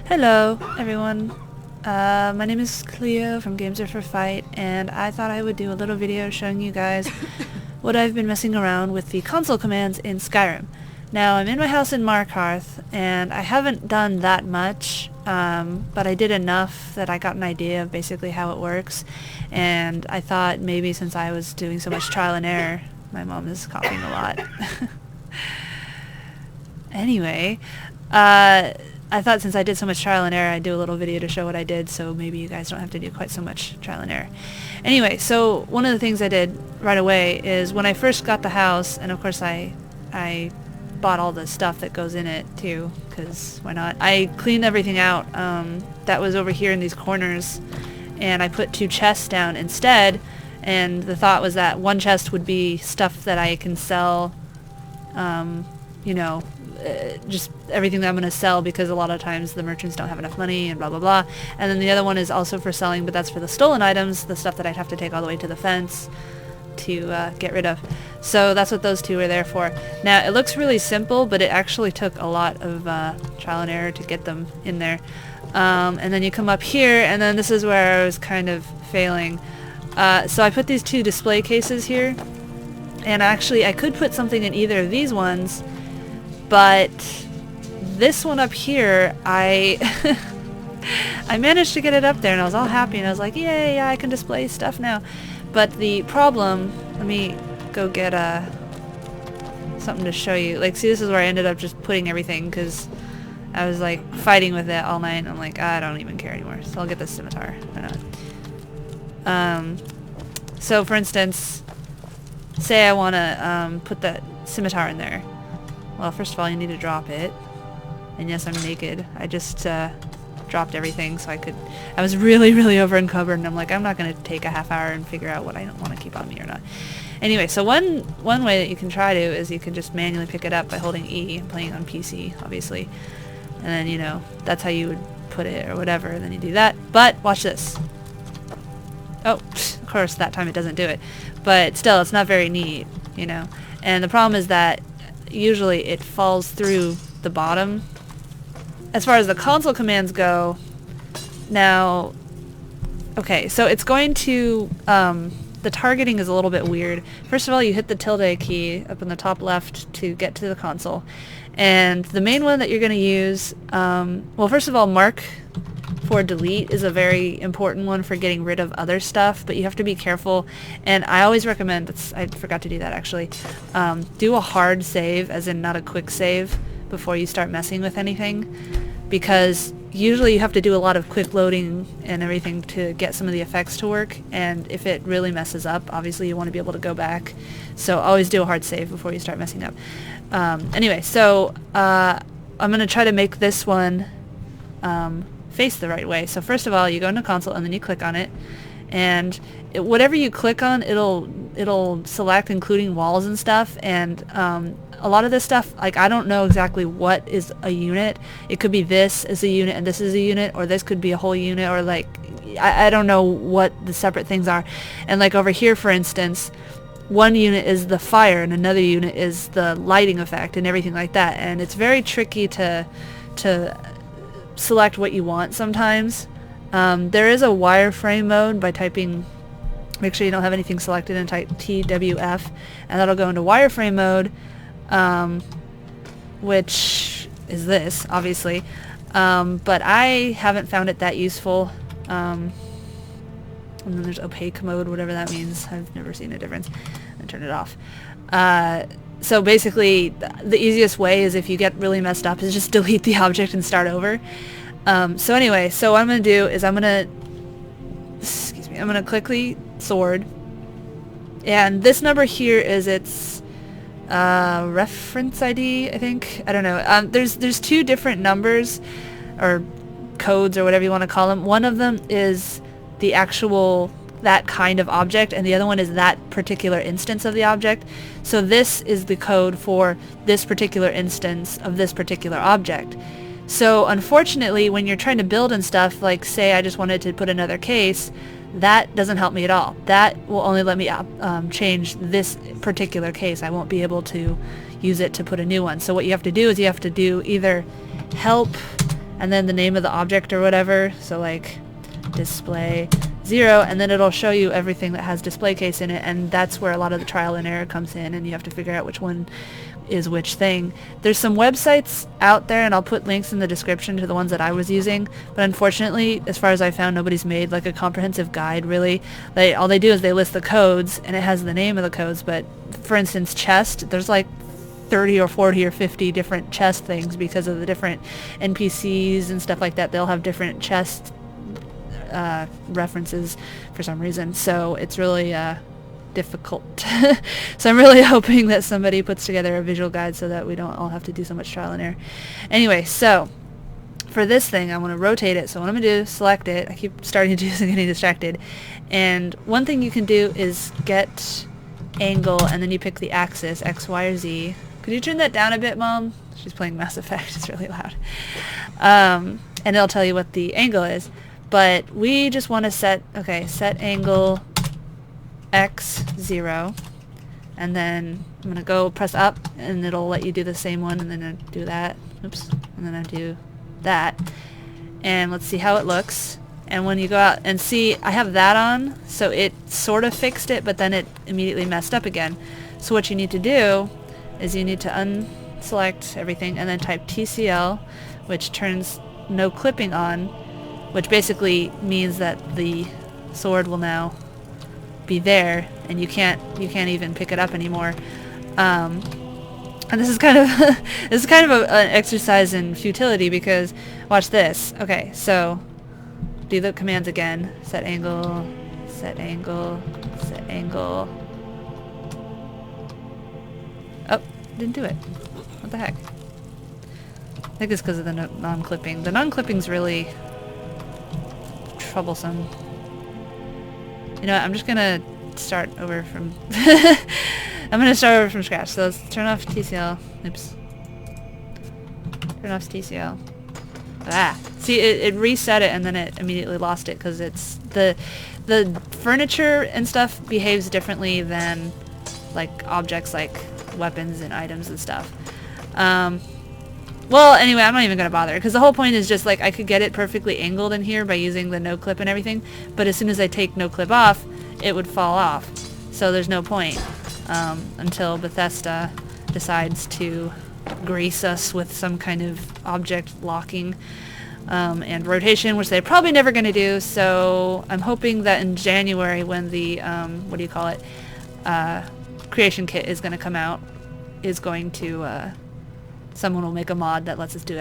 Hello, everyone. My name is Cleo from Games Are for Fight, and I thought I would do a little video showing you guys what I've been messing around with the console commands in Skyrim. Now, I'm in my house in Markarth, and I haven't done that much, but I did enough that I got an idea of basically how it works, and I thought maybe since I was doing so much trial and error, my mom is coughing a lot. Anyway, I thought since I did so much trial and error, I'd do a little video to show what I did, so maybe you guys don't have to do quite so much trial and error. Anyway, so one of the things I did right away is when I first got the house, and of course I bought all the stuff that goes in it too, because why not? I cleaned everything out that was over here in these corners, and I put 2 chests down instead, and the thought was that one chest would be stuff that I can sell, you know, just everything that I'm going to sell, because a lot of times the merchants don't have enough money and blah blah blah. And then the other one is also for selling, but that's for the stolen items, the stuff that I'd have to take all the way to the fence to get rid of. So that's what those 2 are there for. Now it looks really simple, but it actually took a lot of trial and error to get them in there. And then you come up here, and then this is where I was kind of failing. So I put these 2 display cases here, and actually I could put something in either of these ones, but this one up here, I managed to get it up there, and I was all happy, and I was like, yay, yeah, I can display stuff now. But the problem, let me go get something to show you. Like, see, this is where I ended up just putting everything, because I was like fighting with it all night, and I'm like, I don't even care anymore, so I'll get this scimitar. Why not? So for instance, say I want to put that scimitar in there. Well, first of all, you need to drop it. And yes, I'm naked. I just dropped everything so I was really over encumbered, and I'm like, I'm not going to take a half hour and figure out what I want to keep on me or not. Anyway, so one way that you can try to is you can just manually pick it up by holding E. I'm playing on PC, obviously. And then, you know, that's how you would put it or whatever, and then you do that. But watch this. Oh, of course, that time it doesn't do it. But still, it's not very neat, you know. And the problem is that usually it falls through the bottom. As far as the console commands go, now, okay, so it's going to, the targeting is a little bit weird. First of all, you hit the tilde key up in the top left to get to the console. And the main one that you're going to use, well, first of all, mark for delete is a very important one for getting rid of other stuff, but you have to be careful, and I always recommend, I forgot to do that actually, do a hard save, as in not a quick save, before you start messing with anything, because usually you have to do a lot of quick loading and everything to get some of the effects to work, and if it really messes up, obviously you want to be able to go back, so always do a hard save before you start messing up. Anyway, so I'm going to try to make this one face the right way. So first of all, you go into console, and then you click on it, and whatever you click on, it'll select, including walls and stuff, and a lot of this stuff, like, I don't know exactly what is a unit. It could be this is a unit and this is a unit, or this could be a whole unit, or like, I don't know what the separate things are. And like over here, for instance, one unit is the fire and another unit is the lighting effect and everything like that, and it's very tricky to select what you want sometimes. There is a wireframe mode by typing, make sure you don't have anything selected, and type TWF, and that'll go into wireframe mode, which is this, obviously, but I haven't found it that useful. And then there's opaque mode, whatever that means. I've never seen a difference. And turn it off. So basically, the easiest way is, if you get really messed up, is just delete the object and start over. So anyway, so what I'm going to do is I'm going to click the sword, and this number here is its reference ID, I think. I don't know. There's 2 different numbers, or codes, or whatever you want to call them. One of them is the actual, that kind of object, and the other one is that particular instance of the object. So this is the code for this particular instance of this particular object. So unfortunately, when you're trying to build and stuff, like say I just wanted to put another case, that doesn't help me at all. That will only let me change this particular case. I won't be able to use it to put a new one. So what you have to do is you have to do either help and then the name of the object or whatever, so like display 0, and then it'll show you everything that has display case in it, and that's where a lot of the trial and error comes in, and you have to figure out which one is which thing. There's some websites out there, and I'll put links in the description to the ones that I was using, but unfortunately, as far as I found, nobody's made like a comprehensive guide, really. All they do is they list the codes, and it has the name of the codes, but for instance, chest, there's like 30 or 40 or 50 different chest things because of the different NPCs and stuff like that. They'll have different chest references for some reason, so it's really difficult. So I'm really hoping that somebody puts together a visual guide so that we don't all have to do so much trial and error. Anyway, so for this thing, I want to rotate it. So what I'm going to do, select it. I keep starting to do this and getting distracted. And one thing you can do is get angle, and then you pick the axis, X, Y, or Z. Could you turn that down a bit, Mom? She's playing Mass Effect. It's really loud. And it'll tell you what the angle is. But we just want to set angle X 0, and then I'm going to go press up, and it'll let you do the same one, and then I do that. Oops. And then I do that. And let's see how it looks. And when you go out and see, I have that on, so it sort of fixed it, but then it immediately messed up again. So what you need to do is you need to unselect everything and then type TCL, which turns no clipping on, which basically means that the sword will now be there, and you can't even pick it up anymore. And this is kind of an exercise in futility, because watch this. Okay, so do the commands again. Set angle, set angle, set angle. Oh, didn't do it. What the heck? I think it's because of the non-clipping. The non-clipping's really troublesome. You know what, I'm just gonna start over from I'm gonna start over from scratch. So let's turn off TCL. Oops. Turn off TCL. See, it reset it, and then it immediately lost it, because it's the furniture and stuff behaves differently than like objects like weapons and items and stuff. Well, anyway, I'm not even gonna bother, because the whole point is just like I could get it perfectly angled in here by using the no clip and everything, but as soon as I take no clip off, it would fall off. So there's no point until Bethesda decides to grace us with some kind of object locking and rotation, which they're probably never going to do. So I'm hoping that in January, when the creation kit is going to come out, someone will make a mod that lets us do it.